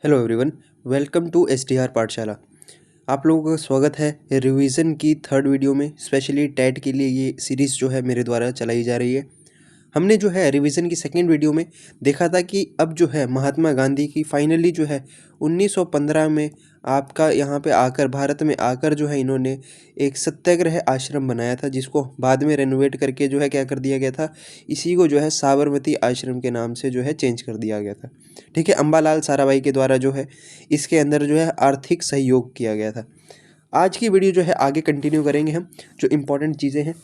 Hello everyone, welcome to SDR Pathshala. आप लोगों का स्वागत है रिवीजन की थर्ड वीडियो में। स्पेशली टैट के लिए ये सीरीज़ जो है मेरे द्वारा चलाई जा रही है। हमने जो है रिवीजन की सेकेंड वीडियो में देखा था कि अब जो है महात्मा गांधी की फाइनली जो है 1915 में आपका यहाँ पे आकर भारत में आकर जो है इन्होंने एक सत्याग्रह आश्रम बनाया था, जिसको बाद में रेनोवेट करके जो है क्या कर दिया गया था, इसी को जो है साबरमती आश्रम के नाम से जो है चेंज कर दिया गया था। ठीक है, अम्बालाल साराभाई के द्वारा जो है इसके अंदर जो है आर्थिक सहयोग किया गया था। आज की वीडियो जो है आगे कंटिन्यू करेंगे हम, जो इम्पोर्टेंट चीज़ें हैं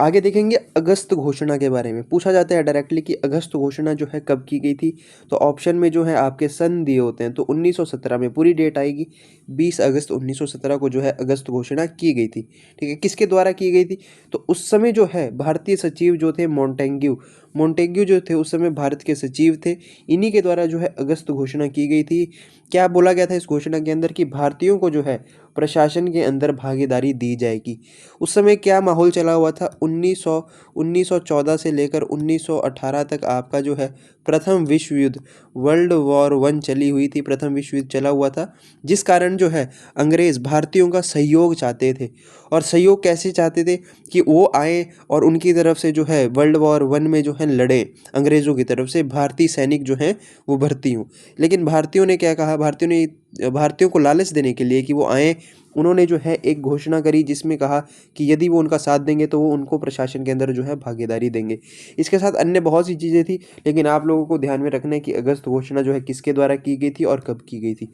आगे देखेंगे। अगस्त घोषणा के बारे में पूछा जाता है डायरेक्टली कि अगस्त घोषणा जो है कब की गई थी, तो ऑप्शन में जो है आपके सन दिए होते हैं, तो 1917 में पूरी डेट आएगी। 20 अगस्त 1917 को जो है अगस्त घोषणा की गई थी। ठीक है, किसके द्वारा की गई थी, तो उस समय जो है भारतीय सचिव जो थे मोंटेग्यू जो थे उस समय भारत के सचिव थे। इन्हीं के द्वारा जो है अगस्त घोषणा की गई थी। क्या बोला गया था इस घोषणा के अंदर कि भारतीयों को जो है प्रशासन के अंदर भागीदारी दी जाएगी। उस समय क्या माहौल चला हुआ था, 1914 से लेकर 1918 तक आपका जो है प्रथम विश्व युद्ध वर्ल्ड वॉर 1 चली हुई थी, प्रथम विश्व युद्ध चला हुआ था, जिस कारण जो है अंग्रेज़ भारतीयों का सहयोग चाहते थे। और सहयोग कैसे चाहते थे कि वो आए और उनकी तरफ से जो है वर्ल्ड वॉर 1 में जो है लड़ें, अंग्रेज़ों की तरफ से भारतीय सैनिक जो हैं वो भर्ती हों। लेकिन भारतीयों ने क्या कहा, भारतीयों को लालच देने के लिए कि वो आएँ, उन्होंने जो है एक घोषणा करी जिसमें कहा कि यदि वो उनका साथ देंगे तो वो उनको प्रशासन के अंदर जो है भागीदारी देंगे। इसके साथ अन्य बहुत सी चीज़ें थी, लेकिन आप लोगों को ध्यान में रखना है कि अगस्त घोषणा जो है किसके द्वारा की गई थी और कब की गई थी।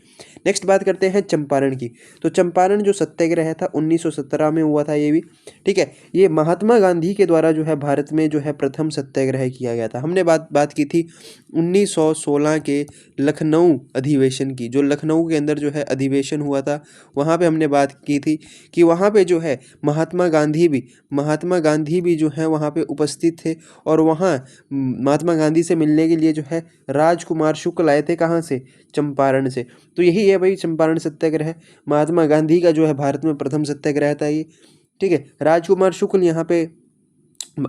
नेक्स्ट बात करते हैं चंपारण की। तो चंपारण जो सत्याग्रह था 1917 में हुआ था ये भी। ठीक है, ये महात्मा गांधी के द्वारा जो है भारत में जो है प्रथम सत्याग्रह किया गया था। हमने बात की थी 1916 के लखनऊ अधिवेशन की, जो लखनऊ के अंदर जो है अधिवेशन हुआ था, वहाँ पे हमने बात की थी कि वहाँ पे जो है महात्मा गांधी भी जो है वहाँ पे उपस्थित थे। और वहाँ महात्मा गांधी से मिलने के लिए जो है राजकुमार शुक्ल आए थे, कहाँ से, चंपारण से। तो यही है भाई चंपारण सत्याग्रह, महात्मा गांधी का जो है भारत में प्रथम सत्याग्रह था ये। ठीक है, राजकुमार शुक्ल यहाँ पे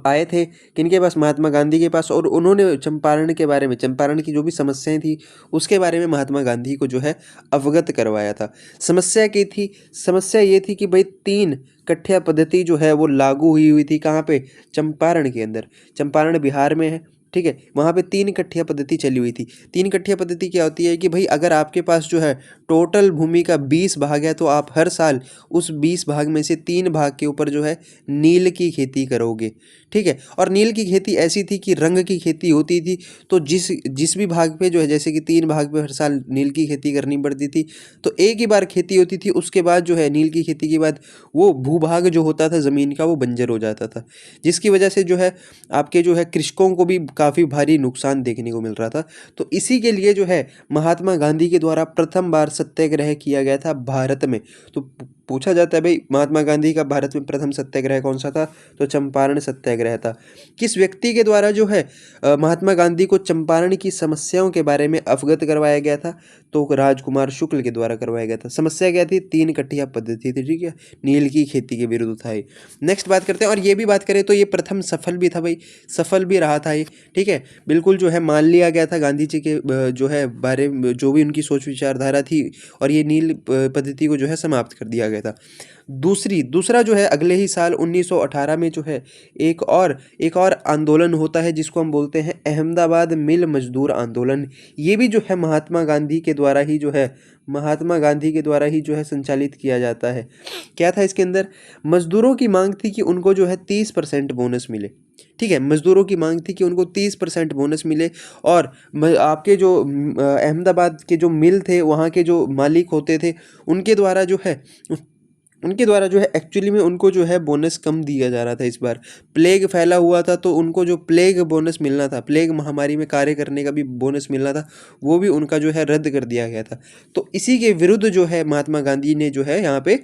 आए थे किनके पास, महात्मा गांधी के पास, और उन्होंने चंपारण के बारे में, चंपारण की जो भी समस्याएं थी उसके बारे में महात्मा गांधी को जो है अवगत करवाया था। समस्या ये थी कि भाई 3 कठ्या पद्धति जो है वो लागू हुई थी, कहाँ पे, चंपारण के अंदर। चंपारण बिहार में है। ठीक है, वहाँ पे 3 कठ्या पद्धति चली हुई थी। 3 कठ्या पद्धति क्या होती है कि भाई अगर आपके पास जो है टोटल भूमि का 20 भाग है, तो आप हर साल उस 20 भाग में से 3 भाग के ऊपर जो है नील की खेती करोगे। ठीक है, और नील की खेती ऐसी थी कि रंग की खेती होती थी, तो जिस भी भाग पे जो है, जैसे कि 3 भाग पे हर साल नील की खेती करनी पड़ती थी, तो एक ही बार खेती होती थी। उसके बाद जो है नील की खेती के बाद वो भूभाग जो होता था ज़मीन का वो बंजर हो जाता था, जिसकी वजह से जो है आपके जो है कृषकों को भी काफ़ी भारी नुकसान देखने को मिल रहा था। तो इसी के लिए जो है महात्मा गांधी के द्वारा प्रथम बार सत्याग्रह किया गया था भारत में। तो पूछा जाता है भाई महात्मा गांधी का भारत में प्रथम सत्याग्रह कौन सा था, तो चंपारण सत्याग्रह था। किस व्यक्ति के द्वारा जो है महात्मा गांधी को चंपारण की समस्याओं के बारे में अवगत करवाया गया था, तो राजकुमार शुक्ल के द्वारा करवाया गया था। समस्या क्या थी, 3 कठिया पद्धति थी। ठीक है, नील की खेती के विरुद्ध था ये। नेक्स्ट बात करते हैं, और ये भी बात करें तो ये प्रथम सफल भी था भाई, सफल भी रहा था ये। ठीक है, बिल्कुल जो है मान लिया गया था गांधी जी के जो है बारे में, जो भी उनकी सोच विचारधारा थी, और ये नील पद्धति को जो है समाप्त कर दिया गया था। दूसरा जो है अगले ही साल 1918 में जो है एक और आंदोलन होता है, जिसको हम बोलते हैं अहमदाबाद मिल मजदूर आंदोलन। ये भी जो है महात्मा गांधी के द्वारा ही जो है संचालित किया जाता है। क्या था इसके अंदर, मजदूरों की मांग थी कि उनको जो है 30% बोनस मिले। ठीक है, मजदूरों की मांग थी कि उनको 30% बोनस मिले, और आपके जो अहमदाबाद के जो मिल थे, वहाँ के जो मालिक होते थे, उनके द्वारा जो है एक्चुअली में उनको जो है बोनस कम दिया जा रहा था। इस बार प्लेग फैला हुआ था, तो उनको जो प्लेग बोनस मिलना था, प्लेग महामारी में कार्य करने का भी बोनस मिलना था, वो भी उनका जो है रद्द कर दिया गया था। तो इसी के विरुद्ध जो है महात्मा गांधी ने जो है यहाँ पे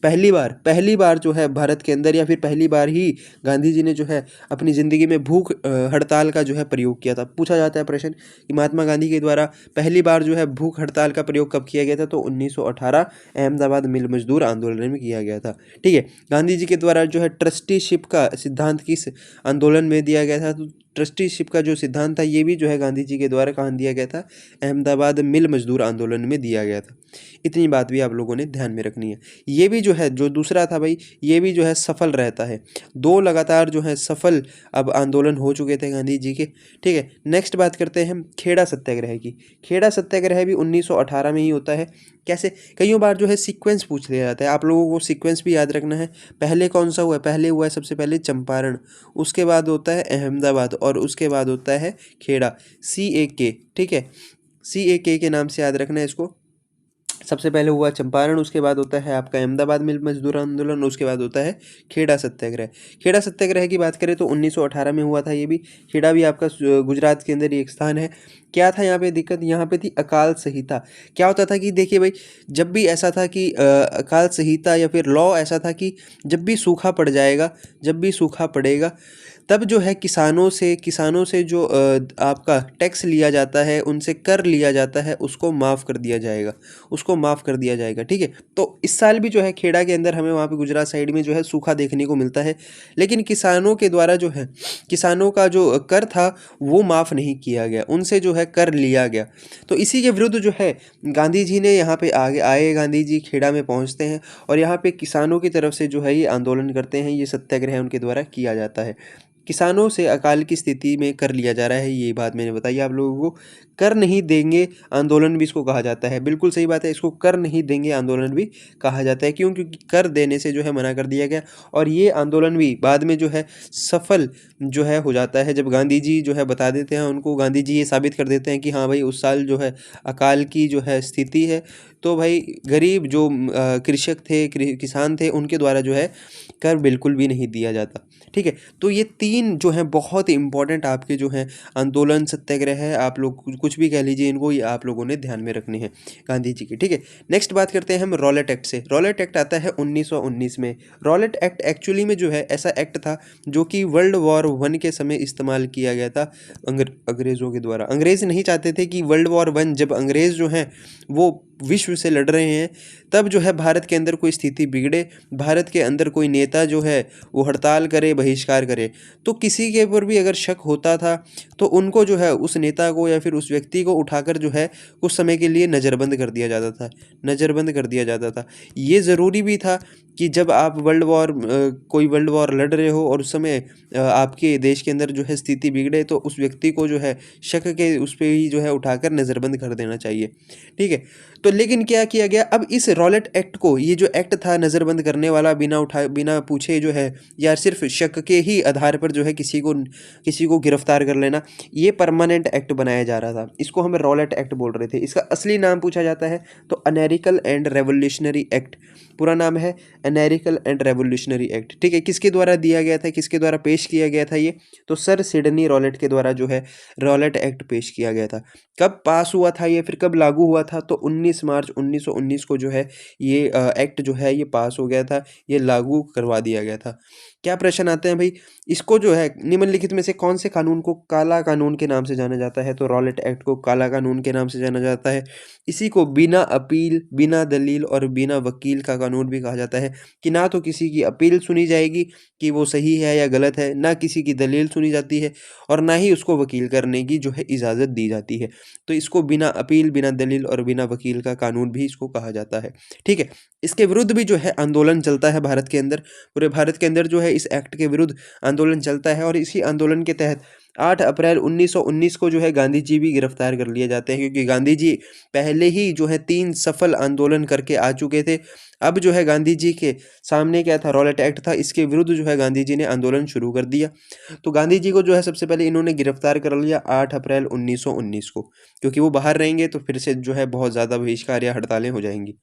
पहली बार जो है भारत के अंदर, या फिर पहली बार ही गांधी जी ने जो है अपनी ज़िंदगी में भूख हड़ताल का जो है प्रयोग किया था। पूछा जाता है प्रश्न कि महात्मा गांधी के द्वारा पहली बार जो है भूख हड़ताल का प्रयोग कब किया गया था, तो 1918 अहमदाबाद मिल मजदूर आंदोलन में किया गया था। ठीक है, गांधी जी के द्वारा जो है ट्रस्टीशिप का सिद्धांत किस आंदोलन में दिया गया था, तो ट्रस्टीशिप का जो सिद्धांत था ये भी जो है गांधी जी के द्वारा कहाँ दिया गया था, अहमदाबाद मिल मजदूर आंदोलन में दिया गया था। इतनी बात भी आप लोगों ने ध्यान में रखनी है। ये भी जो है जो दूसरा था भाई, ये भी जो है सफल रहता है। 2 लगातार जो है सफल अब आंदोलन हो चुके थे गांधी जी के। ठीक है, नेक्स्ट बात करते हैं हम खेड़ा सत्याग्रह की। खेड़ा सत्याग्रह भी 1918 में ही होता है। कैसे, कईयों बार जो है सीक्वेंस पूछ लिया जाता है, आप लोगों को सीक्वेंस भी याद रखना है। पहले कौन सा हुआ है, पहले हुआ है सबसे पहले चंपारण, उसके बाद होता है अहमदाबाद और उसके बाद होता है खेड़ा, CAK। ठीक है, CAK के नाम से याद रखना है इसको। सबसे पहले हुआ चंपारण, उसके बाद होता है आपका अहमदाबाद मिल मजदूर आंदोलन, उसके बाद होता है खेड़ा सत्याग्रह। खेड़ा सत्याग्रह की बात करें तो 1918 में हुआ था ये भी। खेड़ा भी आपका गुजरात के अंदर ही एक स्थान है। क्या था यहाँ पे दिक्कत, यहाँ पे थी अकाल संहिता। क्या होता था कि देखिए भाई, जब भी ऐसा था कि अकाल संहिता या फिर लॉ ऐसा था कि जब भी सूखा पड़ जाएगा, जब भी सूखा पड़ेगा, तब जो है किसानों से जो आपका टैक्स लिया जाता है, उनसे कर लिया जाता है, उसको माफ़ कर दिया जाएगा, उसको माफ़ कर दिया जाएगा। ठीक है, तो इस साल भी जो है खेड़ा के अंदर हमें वहाँ पे गुजरात साइड में जो है सूखा देखने को मिलता है, लेकिन किसानों के द्वारा जो है किसानों का जो कर था वो माफ़ नहीं किया गया, उनसे जो है कर लिया गया। तो इसी के विरुद्ध जो है गांधी जी ने यहाँ पे आगे आए, गांधी जी खेड़ा में पहुँचते हैं और यहाँ पे किसानों की तरफ से जो है ये आंदोलन करते हैं, ये सत्याग्रह उनके द्वारा किया जाता है। किसानों से अकाल की स्थिति में कर लिया जा रहा है, ये बात मैंने बताई आप लोगों को। कर नहीं देंगे आंदोलन भी इसको कहा जाता है, बिल्कुल सही बात है, इसको कर नहीं देंगे आंदोलन भी कहा जाता है। क्यों, क्योंकि कर देने से जो है मना कर दिया गया और ये आंदोलन भी बाद में जो है सफल जो है हो जाता है, जब गांधी जी जो है बता देते हैं उनको, गांधी जी ये साबित कर देते हैं कि हाँ भाई उस साल जो है अकाल की जो है स्थिति है, तो भाई गरीब जो कृषक थे, किसान थे, उनके द्वारा जो है कर बिल्कुल भी नहीं दिया जाता। ठीक है, तो ये 3 जो हैं बहुत ही इंपॉर्टेंट आपके जो हैं आंदोलन सत्याग्रह है, आप लोग कुछ भी कह लीजिए इनको, ये आप लोगों ने ध्यान में रखने हैं गांधी जी की। ठीक है, नेक्स्ट बात करते हैं हम रॉलेट एक्ट से। रॉलेट एक्ट आता है 1919 में। रॉलेट एक्ट एक्चुअली में जो है ऐसा एक्ट था जो कि वर्ल्ड वॉर 1 के समय इस्तेमाल किया गया था अंग्रेज़ों के द्वारा। अंग्रेज़ नहीं चाहते थे कि वर्ल्ड वॉर 1 जब अंग्रेज़ जो हैं वो विश्व से लड़ रहे हैं, तब जो है भारत के अंदर कोई स्थिति बिगड़े, भारत के अंदर कोई नेता जो है वो हड़ताल करे, बहिष्कार करे, तो किसी के ऊपर भी अगर शक होता था तो उनको जो है उस नेता को या फिर उस व्यक्ति को उठाकर जो है कुछ समय के लिए नज़रबंद कर दिया जाता था, नज़रबंद कर दिया जाता था। ये ज़रूरी भी था कि जब आप कोई वर्ल्ड वॉर लड़ रहे हो और उस समय आपके देश के अंदर जो है स्थिति बिगड़े, तो उस व्यक्ति को जो है शक के उस पे ही जो है उठाकर नज़रबंद कर देना चाहिए। ठीक है, तो लेकिन क्या किया गया, अब इस रॉलेट एक्ट को, ये जो एक्ट था नज़रबंद करने वाला, बिना पूछे जो है या सिर्फ शक के ही आधार पर जो है किसी को गिरफ्तार कर लेना, ये परमानेंट एक्ट बनाया जा रहा था। इसको हम रॉलेट एक्ट बोल रहे थे। इसका असली नाम पूछा जाता है तो अनैरिकल एंड रेवोल्यूशनरी एक्ट, पूरा नाम है अनैरिकल एंड रेवोल्यूशनरी एक्ट। ठीक है, किसके द्वारा दिया गया था, किसके द्वारा पेश किया गया था ये, तो सर सिडनी रॉलेट के द्वारा जो है रॉलेट एक्ट पेश किया गया था। कब पास हुआ था ये, फिर कब लागू हुआ था, तो 19 मार्च 1919 को जो है ये एक्ट जो है ये पास हो गया था, ये लागू करवा दिया गया था। क्या प्रश्न आते हैं भाई, इसको जो है निम्नलिखित में से कौन से कानून को काला कानून के नाम से जाना जाता है, तो रॉलेट एक्ट को काला कानून के नाम से जाना जाता है। इसी को बिना अपील, बिना दलील और बिना वकील का कानून भी कहा जाता है, कि ना तो किसी की अपील सुनी जाएगी कि वो सही है या गलत है, ना किसी की दलील सुनी जाती है और ना ही उसको वकील करने की जो है इजाज़त दी जाती है। तो इसको बिना अपील, बिना दलील और बिना वकील का कानून भी इसको कहा जाता है। ठीक है, इसके विरुद्ध भी जो है आंदोलन चलता है भारत के अंदर, पूरे भारत के अंदर जो है इस एक्ट के विरुद्ध आंदोलन चलता है और इसी आंदोलन के तहत 8 अप्रैल 1919 को जो है गांधी जी भी गिरफ्तार कर लिए जाते हैं, क्योंकि गांधी जी पहले ही जो है 3 सफल आंदोलन करके आ चुके थे। अब जो है गांधी जी के सामने क्या था, रॉलेट एक्ट था, इसके विरुद्ध जो है गांधी जी ने आंदोलन शुरू कर दिया। तो गांधी जी को जो है सबसे पहले इन्होंने गिरफ्तार कर लिया 8 अप्रैल 1919 को, क्योंकि वो बाहर रहेंगे तो फिर से जो है बहुत ज़्यादा बहिष्कार या हड़तालें हो जाएंगी।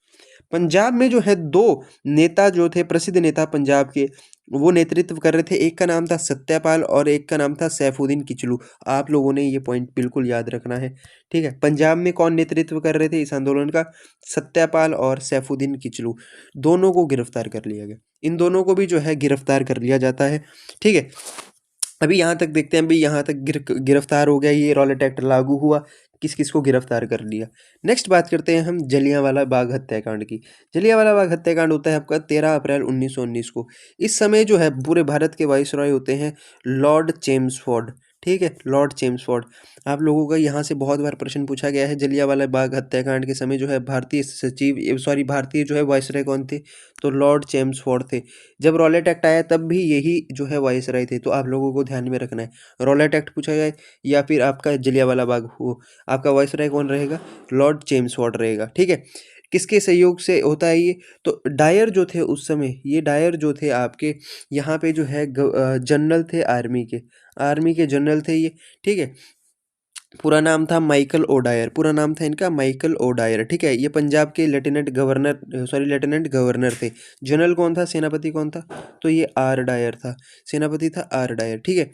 पंजाब में जो है 2 नेता जो थे, प्रसिद्ध नेता पंजाब के, वो नेतृत्व कर रहे थे। एक का नाम था सत्यपाल और एक का नाम था सैफुद्दीन किचलू। आप लोगों ने ये पॉइंट बिल्कुल याद रखना है। ठीक है, पंजाब में कौन नेतृत्व कर रहे थे इस आंदोलन का, सत्यपाल और सैफुद्दीन किचलू, दोनों को गिरफ्तार कर लिया गया। इन दोनों को भी जो है गिरफ्तार कर लिया जाता है। ठीक है, अभी यहाँ तक देखते हैं, अभी यहाँ तक गिरफ्तार हो गया, ये रॉलेट एक्ट लागू हुआ, किस किस को गिरफ्तार कर लिया। नेक्स्ट बात करते हैं हम जलियांवाला बाग हत्याकांड की। जलियांवाला बाग हत्याकांड होता है आपका 13 अप्रैल 1919 को। इस समय जो है पूरे भारत के वाइसरॉय होते हैं लॉर्ड चेम्सफोर्ड। ठीक है, लॉर्ड चेम्सफोर्ड। आप लोगों का यहाँ से बहुत बार प्रश्न पूछा गया है, जलियांवाला बाग हत्याकांड के समय जो है भारतीय सचिव सॉरी भारतीय जो है वायसराय कौन थे, तो लॉर्ड चेम्सफोर्ड थे। जब रॉलेट एक्ट आया तब भी यही जो है वायसराय थे, तो आप लोगों को ध्यान में रखना है। रॉलेट एक्ट पूछा जाए या फिर आपका जलियांवाला बाग हो, आपका वायसराय कौन रहेगा, लॉर्ड चेम्सफोर्ड रहेगा। ठीक है, किसके सहयोग से होता है ये, तो डायर जो थे उस समय, ये डायर जो थे आपके यहाँ पे जो है जनरल थे आर्मी के जनरल थे ये। ठीक है, पूरा नाम था माइकल ओडायर, पूरा नाम था इनका माइकल ओडायर। ठीक है, ये पंजाब के लेफ्टिनेंट गवर्नर थे। जनरल कौन था, सेनापति कौन था, तो ये आर डायर था, सेनापति था आर डायर। ठीक है,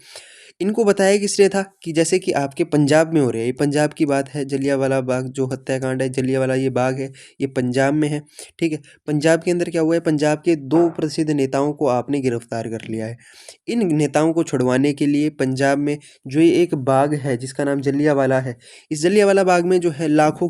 इनको बताया किसने था कि जैसे कि आपके पंजाब में हो रहा है, ये पंजाब की बात है, जलियांवाला बाग जो हत्याकांड है, जलियांवाला ये बाग है, ये पंजाब में है। ठीक है, पंजाब के अंदर क्या हुआ है, पंजाब के दो प्रसिद्ध नेताओं को आपने गिरफ्तार कर लिया है। इन नेताओं को छुड़वाने के लिए पंजाब में जो ये एक बाग है जिसका नाम जलियांवाला है, इस जलियांवाला बाग में जो है लाखों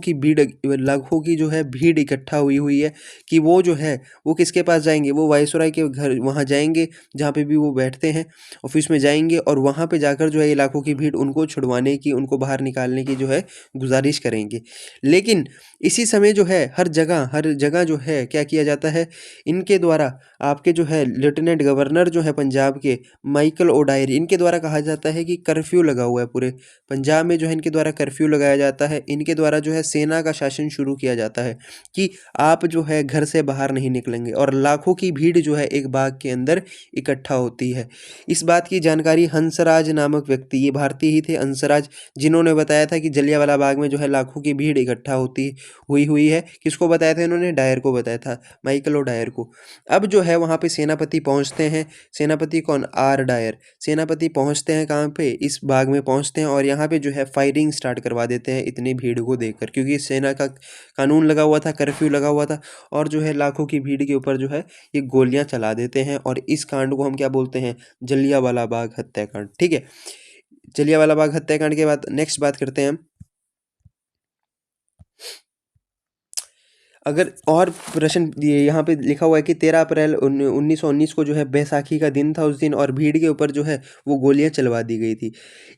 की जो है भीड़ इकट्ठा हुई हुई है कि वो जो है वो किसके पास जाएंगे, वो वायसराय के घर वहाँ जाएंगे जहाँ पे भी वो बैठते हैं, ऑफिस में जाएंगे और वहाँ पे जाकर जो है इलाकों की भीड़ उनको छुड़वाने की, उनको बाहर निकालने की जो है गुजारिश करेंगे। लेकिन इसी समय जो है हर जगह जो है क्या किया जाता है, इनके द्वारा आपके जो है लेफ्टिनेंट गवर्नर जो है पंजाब के माइकल ओडायर, इनके द्वारा कहा जाता है कि कर्फ्यू लगा हुआ है पूरे पंजाब में, जो है इनके द्वारा कर्फ्यू लगाया जाता है। इनके द्वारा जो है सेना का शासन शुरू किया जाता है कि आप जो है घर से बाहर नहीं निकलेंगे, और लाखों की भीड़ जो है एक बाग के अंदर इकट्ठा होती है। इस बात की जानकारी हंसराज नामक व्यक्ति, ये भारतीय ही थे हंसराज, जिन्होंने बताया था कि जलियांवाला बाग में जो है लाखों की भीड़ इकट्ठा हुई है। किसको बताया था इन्होंने, डायर को बताया था, माइकल ओ डायर को। अब जो है वहाँ पे सेनापति पहुँचते हैं, सेनापति कौन, आर डायर। सेनापति पहुँचते हैं कहाँ पे, इस बाग में पहुँचते हैं और यहाँ पे जो है फायरिंग स्टार्ट करवा देते हैं इतनी भीड़ को देखकर, क्योंकि सेना का कानून लगा हुआ था, कर्फ्यू लगा हुआ था, और जो है लाखों की भीड़ के ऊपर जो है ये गोलियां चला देते हैं। और इस कांड को हम क्या बोलते हैं, जलियांवाला बाग हत्याकांड। ठीक है, जलियांवाला बाग हत्याकांड के बाद नेक्स्ट बात करते हैं हम, अगर और प्रश्न ये यहाँ पे लिखा हुआ है कि 13 अप्रैल 1919 को जो है बैसाखी का दिन था उस दिन, और भीड़ के ऊपर जो है वो गोलियां चलवा दी गई थी।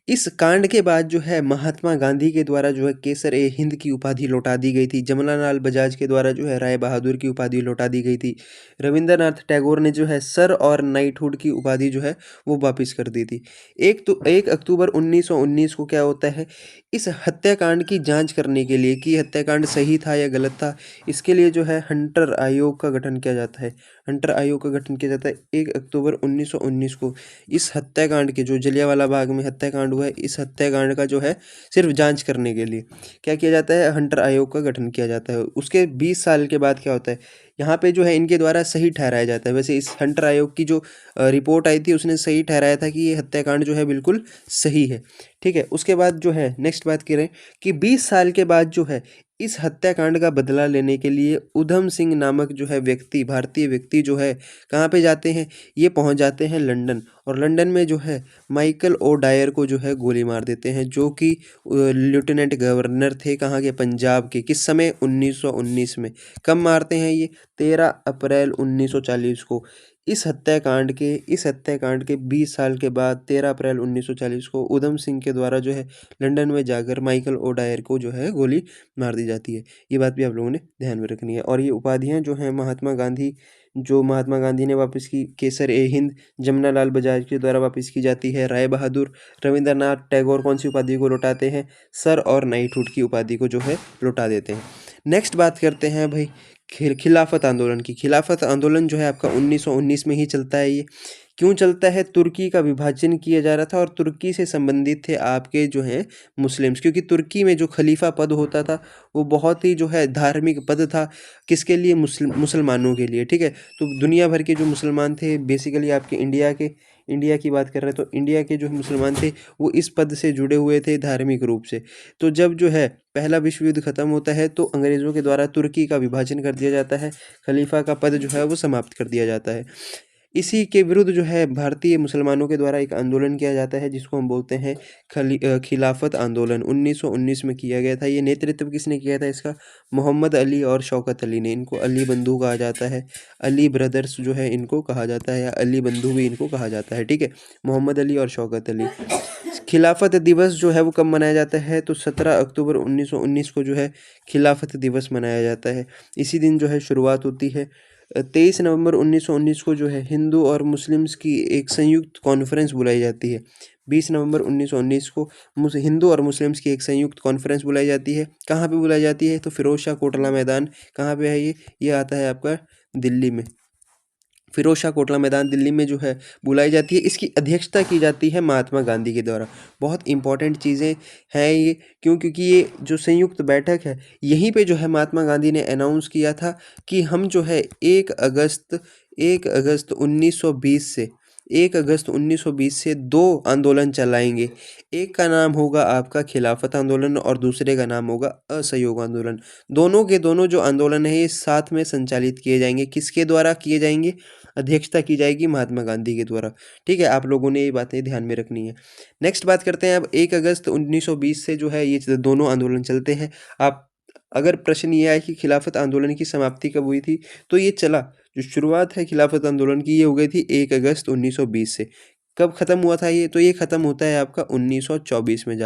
इस कांड के बाद जो है महात्मा गांधी के द्वारा जो है केसर ए हिंद की उपाधि लौटा दी गई थी, जमनालाल बजाज के द्वारा जो है राय बहादुर की उपाधि लौटा दी गई थी, रविंद्रनाथ टैगोर ने जो है सर और नाइटहुड की उपाधि जो है वो वापिस कर दी थी। 1 अक्टूबर 1919 को क्या होता है, इस हत्याकांड की जांच करने के लिए कि हत्याकांड सही था या गलत था, इसके लिए जो है हंटर आयोग का गठन किया जाता है। हंटर आयोग का गठन किया जाता है 1 अक्टूबर 1919 को। इस हत्याकांड के, जो जलियांवाला बाग में हत्याकांड हुआ है, इस हत्याकांड का जो है सिर्फ जांच करने के लिए क्या किया जाता है, हंटर आयोग का गठन किया जाता है। उसके 20 साल के बाद क्या होता है, यहाँ पे जो है इनके द्वारा सही ठहराया जाता है। वैसे इस हंटर आयोग की जो रिपोर्ट आई थी उसने सही ठहराया था कि ये हत्याकांड जो है बिल्कुल सही है। ठीक है, उसके बाद जो है नेक्स्ट बात करें कि 20 साल के बाद जो है इस हत्याकांड का बदला लेने के लिए उधम सिंह नामक जो है व्यक्ति, भारतीय व्यक्ति जो है कहाँ पे जाते हैं, ये पहुँच जाते हैं लंदन, और लंदन में जो है माइकल ओ डायर को जो है गोली मार देते हैं, जो कि लेफ्टिनेंट गवर्नर थे कहाँ के, पंजाब के। किस समय, 1919 में। कब मारते हैं ये, 13 अप्रैल 1940 को। इस हत्याकांड के 20 साल के बाद 13 अप्रैल 1940 को उधम सिंह के द्वारा जो है लंदन में जाकर माइकल ओ डायर को जो है गोली मार दी जाती है। ये बात भी आप लोगों ने ध्यान में रखनी है। और ये उपाधियाँ जो हैं महात्मा गांधी ने वापस की, केसर ए हिंद जमनालाल बजाज के द्वारा वापस की जाती है, राय बहादुर, रविंद्रनाथ टैगोर कौन सी उपाधि को लौटाते हैं, सर और नाइटहुड की उपाधि को जो है लौटा देते हैं। नेक्स्ट बात करते हैं भाई खिलाफत आंदोलन की। खिलाफत आंदोलन जो है आपका 1919 में ही चलता है। ये क्यों चलता है, तुर्की का विभाजन किया जा रहा था और तुर्की से संबंधित थे आपके जो हैं मुस्लिम्स, क्योंकि तुर्की में जो खलीफा पद होता था वो बहुत ही जो है धार्मिक पद था, किसके लिए, मुसलमानों के लिए। ठीक है, तो दुनिया भर के जो मुसलमान थे, बेसिकली आपके इंडिया की बात कर रहे हैं, तो इंडिया के जो मुसलमान थे वो इस पद से जुड़े हुए थे धार्मिक रूप से। तो जब जो है पहला विश्व युद्ध खत्म होता है तो अंग्रेज़ों के द्वारा तुर्की का विभाजन कर दिया जाता है, खलीफा का पद जो है वो समाप्त कर दिया जाता है। इसी के विरुद्ध जो है भारतीय मुसलमानों के द्वारा एक आंदोलन किया जाता है जिसको हम बोलते हैं खिलाफत आंदोलन 1919 में किया गया था। ये नेतृत्व किसने किया था इसका? मोहम्मद अली और शौकत अली ने। इनको अली बंधु कहा जाता है, अली ब्रदर्स जो है इनको कहा जाता है, या अली बंधु भी इनको कहा जाता है, ठीक है। मोहम्मद अली और शौकत अली। खिलाफत दिवस जो है वो कब मनाया जाता है? तो 17 अक्टूबर 1919 को जो है खिलाफत दिवस मनाया जाता है। इसी दिन जो है शुरुआत होती है। 23 नवंबर 1919 को जो है हिंदू और मुस्लिम्स की एक संयुक्त कॉन्फ्रेंस बुलाई जाती है। 20 नवंबर 1919 को हिंदू और मुस्लिम्स की एक संयुक्त कॉन्फ्रेंस बुलाई जाती है। कहाँ पे बुलाई जाती है? तो फिरोज शाह कोटला मैदान। कहाँ पे है ये आता है आपका दिल्ली में। फिरोज शाह कोटला मैदान दिल्ली में जो है बुलाई जाती है। इसकी अध्यक्षता की जाती है महात्मा गांधी के द्वारा। बहुत इंपॉर्टेंट चीज़ें हैं ये, क्योंकि ये जो संयुक्त बैठक है यहीं पे जो है महात्मा गांधी ने अनाउंस किया था कि हम जो है 1 अगस्त 1920 से 1 अगस्त 1920 से दो आंदोलन चलाएंगे। एक का नाम होगा आपका खिलाफत आंदोलन और दूसरे का नाम होगा असहयोग आंदोलन। दोनों के दोनों जो आंदोलन है ये साथ में संचालित किए जाएंगे। किसके द्वारा किए जाएंगे? अध्यक्षता की जाएगी महात्मा गांधी के द्वारा। ठीक है, आप लोगों ने ये बातें ध्यान में रखनी है। नेक्स्ट बात करते हैं अब 1 अगस्त 1920 से जो है ये दोनों आंदोलन चलते हैं। आप अगर प्रश्न ये आए कि खिलाफत आंदोलन की समाप्ति कब हुई थी, तो ये चला, जो शुरुआत है खिलाफत आंदोलन की ये हो गई थी 1 अगस्त 1920 से। कब ख़त्म हुआ था ये? तो ये ख़त्म होता है आपका 1924 में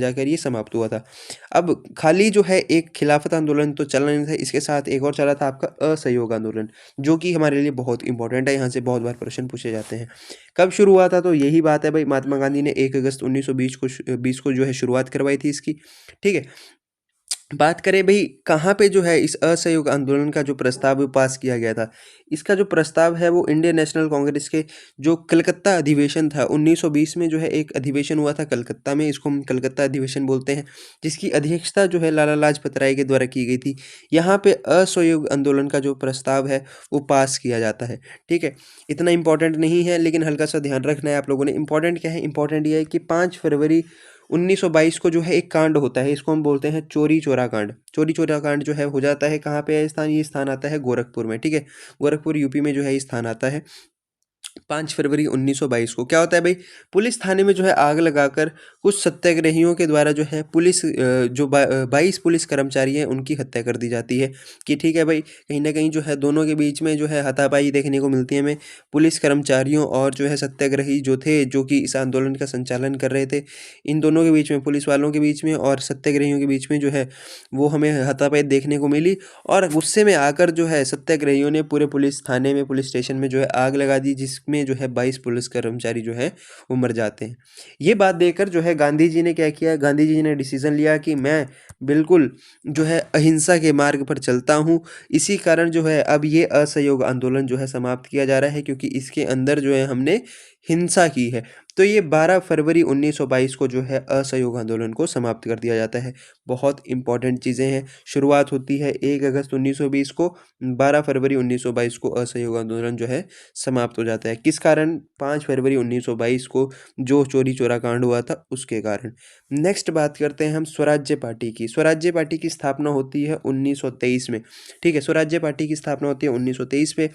जाकर ये समाप्त हुआ था। अब खाली जो है एक खिलाफत आंदोलन तो चल नहीं था, इसके साथ एक और चला था आपका असहयोग आंदोलन, जो कि हमारे लिए बहुत इंपॉर्टेंट है। यहाँ से बहुत बार प्रश्न पूछे जाते हैं। कब शुरू हुआ था? तो यही बात है भाई, महात्मा गांधी ने 1 अगस्त 1920 को जो है शुरुआत करवाई थी इसकी। ठीक है, बात करें भाई कहाँ पे जो है इस असहयोग आंदोलन का जो प्रस्ताव वो पास किया गया था। इसका जो प्रस्ताव है वो इंडियन नेशनल कांग्रेस के जो कलकत्ता अधिवेशन था 1920 में जो है एक अधिवेशन हुआ था कलकत्ता में, इसको हम कलकत्ता अधिवेशन बोलते हैं, जिसकी अध्यक्षता जो है लाला लाजपत राय के द्वारा की गई थी। यहाँ पे असहयोग आंदोलन का जो प्रस्ताव है वो पास किया जाता है। ठीक है, इतना इंपॉर्टेंट नहीं है लेकिन हल्का सा ध्यान रखना है आप लोगों ने। इंपॉर्टेंट क्या है? इंपॉर्टेंट ये है कि 5 फरवरी 1922 को जो है एक कांड होता है, इसको हम बोलते हैं चोरी चोरा कांड। चोरी चोरा कांड जो है हो जाता है, कहाँ पे है स्थान? ये स्थान आता है गोरखपुर में। ठीक है, गोरखपुर यूपी में जो है ये स्थान आता है। 5 फरवरी 1922 को क्या होता है भाई? पुलिस थाने में जो है आग लगाकर कुछ सत्याग्रहियों के द्वारा जो है पुलिस जो 22 पुलिस कर्मचारी हैं उनकी हत्या कर दी जाती है। कि ठीक है भाई, कहीं ना कहीं जो है दोनों के बीच में जो है हाथापाई देखने को मिलती है हमें, पुलिस कर्मचारियों और जो है सत्याग्रही जो थे, जो कि इस आंदोलन का संचालन कर रहे थे, इन दोनों के बीच में, पुलिस वालों के बीच में और सत्याग्रहियों के बीच में जो है वो हमें हाथापाई देखने को मिली। और गुस्से में आकर जो है सत्याग्रहियों ने पूरे पुलिस थाने में, पुलिस स्टेशन में जो है आग लगा दी, जिसमें जो है 22 पुलिस कर्मचारी जो है वो मर जाते हैं। ये बात देखकर जो है गांधी जी ने क्या किया? गांधी जी ने डिसीजन लिया कि मैं बिल्कुल जो है अहिंसा के मार्ग पर चलता हूँ। इसी कारण जो है अब ये असहयोग आंदोलन जो है समाप्त किया जा रहा है, क्योंकि इसके अंदर जो है हमने हिंसा की है। तो ये 12 फरवरी 1922 को जो है असहयोग आंदोलन को समाप्त कर दिया जाता है। बहुत इंपॉर्टेंट चीज़ें हैं। शुरुआत होती है 1 अगस्त 1920 को, 12 फरवरी 1922 को असहयोग आंदोलन जो है समाप्त हो जाता है। किस कारण? 5 फरवरी 1922 को जो चोरी चोरा कांड हुआ था उसके कारण। नेक्स्ट बात करते हैं हम स्वराज्य पार्टी की। स्वराज्य पार्टी की स्थापना होती है 1923 में। ठीक है, स्वराज्य पार्टी की स्थापना होती है 1923 में।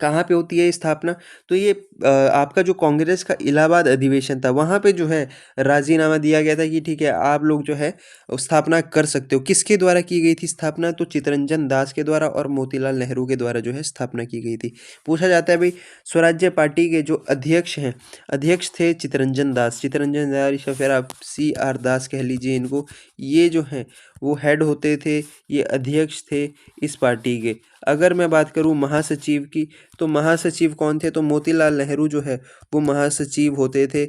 कहाँ पे होती है स्थापना? तो ये आपका जो कांग्रेस का इलाहाबाद अधिवेशन था वहाँ पे जो है राजीनामा दिया गया था कि ठीक है आप लोग जो है स्थापना कर सकते हो। किसके द्वारा की गई थी स्थापना? तो चित्तरंजन दास के द्वारा और मोतीलाल नेहरू के द्वारा जो है स्थापना की गई थी। पूछा जाता है भाई स्वराज्य पार्टी के जो अध्यक्ष हैं, अध्यक्ष थे चित्तरंजन दास। चित्तरंजन दास या फिर आप CR दास कह लीजिए इनको, ये जो हैं वो हेड होते थे, ये अध्यक्ष थे इस पार्टी के। अगर मैं बात करूं महासचिव की, तो महासचिव कौन थे? तो मोतीलाल नेहरू जो है वो महासचिव होते थे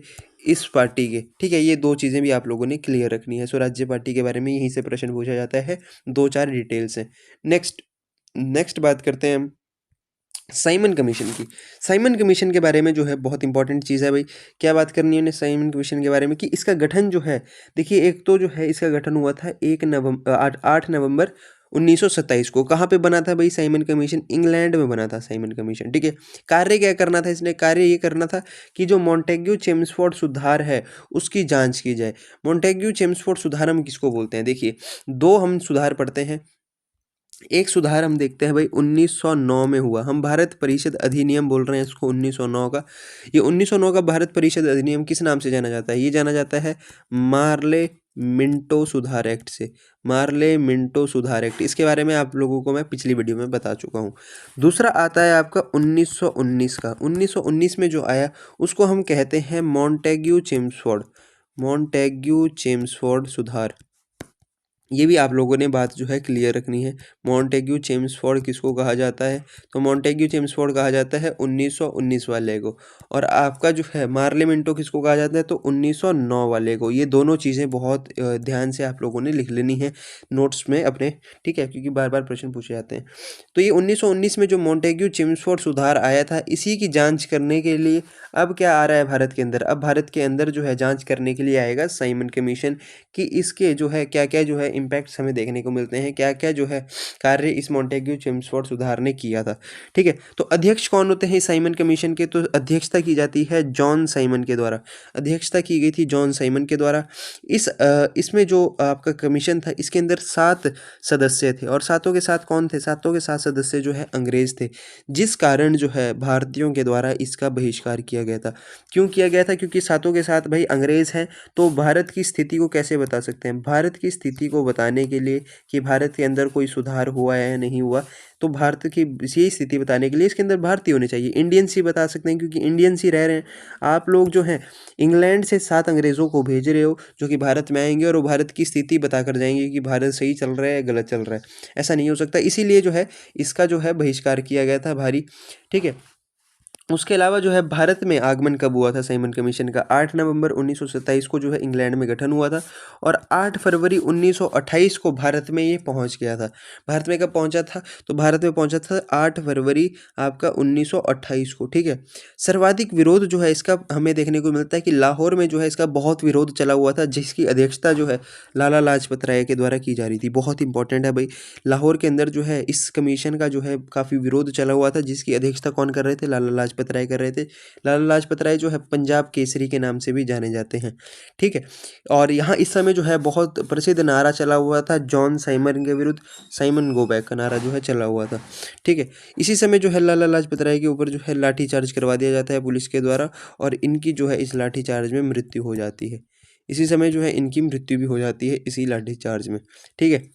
इस पार्टी के। ठीक है, ये दो चीज़ें भी आप लोगों ने क्लियर रखनी है। स्वराज्य पार्टी के बारे में यहीं से प्रश्न पूछा जाता है, 2-4 डिटेल्स हैं। नेक्स्ट नेक्स्ट बात करते हैं हम साइमन कमीशन की। साइमन कमीशन के बारे में जो है बहुत इंपॉर्टेंट चीज़ है भाई। क्या बात करनी है उन्हें साइमन कमीशन के बारे में? कि इसका गठन जो है, देखिए एक तो जो है इसका गठन हुआ था 8 नवंबर 1927 को। कहाँ पे बना था भाई साइमन कमीशन? इंग्लैंड में बना था साइमन कमीशन। ठीक है, कार्य क्या करना था इसने? कार्य ये करना था कि जो मॉन्टेग्यू चेम्सफोर्ड सुधार है उसकी जांच की जाए। मॉन्टेग्यू चेम्सफोर्ड सुधार हम किसको बोलते हैं? देखिए, दो हम सुधार पढ़ते हैं। एक सुधार हम देखते हैं भाई 1909 में हुआ। हम भारत परिषद अधिनियम बोल रहे हैं इसको 1909 का। ये 1909 का भारत परिषद अधिनियम किस नाम से जाना जाता है? ये जाना जाता है मार्ले मिंटो सुधार एक्ट से। मार्ले मिंटो सुधार एक्ट, इसके बारे में आप लोगों को मैं पिछली वीडियो में बता चुका हूँ। दूसरा आता है आपका 1919 का। 1919 में जो आया उसको हम कहते हैं मॉन्टेग्यू चेम्सफोर्ड। मॉन्टेग्यू चेम्सफोर्ड सुधार। ये भी आप लोगों ने बात जो है क्लियर रखनी है। मॉन्टेग्यू चेम्सफोर्ड किसको कहा जाता है? तो मॉन्टेग्यू चेम्सफोर्ड कहा जाता है 1919 वाले को। और आपका जो है मार्ले मिंटो किसको कहा जाता है? तो 1909 वाले को। ये दोनों चीज़ें बहुत ध्यान से आप लोगों ने लिख लेनी है नोट्स में अपने, ठीक है, क्योंकि बार बार प्रश्न पूछे जाते हैं। तो ये 1919 में जो मॉन्टेग्यू चेम्सफोर्ड सुधार आया था, इसी की जाँच करने के लिए अब क्या आ रहा है भारत के अंदर? अब भारत के अंदर जो है जाँच करने के लिए आएगा साइमन कमीशन, कि इसके जो है क्या-क्या जो है इम्पैक्ट्स हमें देखने को मिलते हैं, क्या-क्या जो है कार्य इस मॉन्टेग्यू चेम्सफोर्ड सुधार ने किया था। ठीक है, तो अध्यक्ष कौन होते हैं इस साइमन कमीशन के? तो अध्यक्षता की जाती है जॉन साइमन के द्वारा। अध्यक्षता की गई थी जॉन साइमन के द्वारा। इसमें जो आपका कमीशन था, इसके अंदर 7 सदस्य थे और सातों के साथ कौन थे? सातों के 7 सदस्य जो है अंग्रेज थे, जिस कारण जो है भारतीयों के द्वारा इसका बहिष्कार किया गया था। क्यों किया गया था? क्योंकि सातों के साथ भाई अंग्रेज हैं, तो भारत की स्थिति को कैसे बता सकते हैं? भारत की स्थिति को बताने के लिए कि भारत के अंदर कोई सुधार हुआ है या नहीं हुआ, तो भारत की यही स्थिति बताने के लिए इसके अंदर भारतीय होने चाहिए। इंडियंस ही बता सकते हैं, क्योंकि इंडियंस ही रह रहे हैं। आप लोग जो हैं इंग्लैंड से 7 अंग्रेज़ों को भेज रहे हो, जो कि भारत में आएंगे और वो भारत की स्थिति बताकर जाएंगे कि भारत सही चल रहा है या गलत चल रहा है। ऐसा नहीं हो सकता, इसीलिए जो है इसका जो है बहिष्कार किया गया था भारी। ठीक है, उसके अलावा जो है भारत में आगमन कब हुआ था साइमन कमीशन का? 8 नवंबर 1927 को जो है इंग्लैंड में गठन हुआ था और 8 फरवरी 1928 को भारत में ये पहुंच गया था। भारत में कब पहुंचा था? तो भारत में पहुंचा था 8 फरवरी आपका 1928 को। ठीक है, सर्वाधिक विरोध जो है इसका हमें देखने को मिलता है कि लाहौर में जो है इसका बहुत विरोध चला हुआ था, जिसकी अध्यक्षता जो है लाला लाजपत राय के द्वारा की जा रही थी। बहुत इंपॉर्टेंट है भाई, लाहौर के अंदर जो है इस कमीशन का जो है काफ़ी विरोध चला हुआ था, जिसकी अध्यक्षता कौन कर रहे थे? लाला लाजपत राय कर रहे थे। लाला लाजपत राय जो है पंजाब केसरी के नाम से भी जाने जाते हैं। ठीक है, और यहाँ इस समय जो है बहुत प्रसिद्ध नारा चला हुआ था जॉन साइमन के विरुद्ध, साइमन गो बैक का नारा जो है चला हुआ था। ठीक है, इसी समय जो है लाला लाजपत राय के ऊपर जो है लाठीचार्ज करवा दिया जाता है पुलिस के द्वारा, और इनकी जो है इस लाठीचार्ज में मृत्यु हो जाती है। इसी समय जो है इनकी मृत्यु भी हो जाती है इसी लाठीचार्ज में। ठीक है,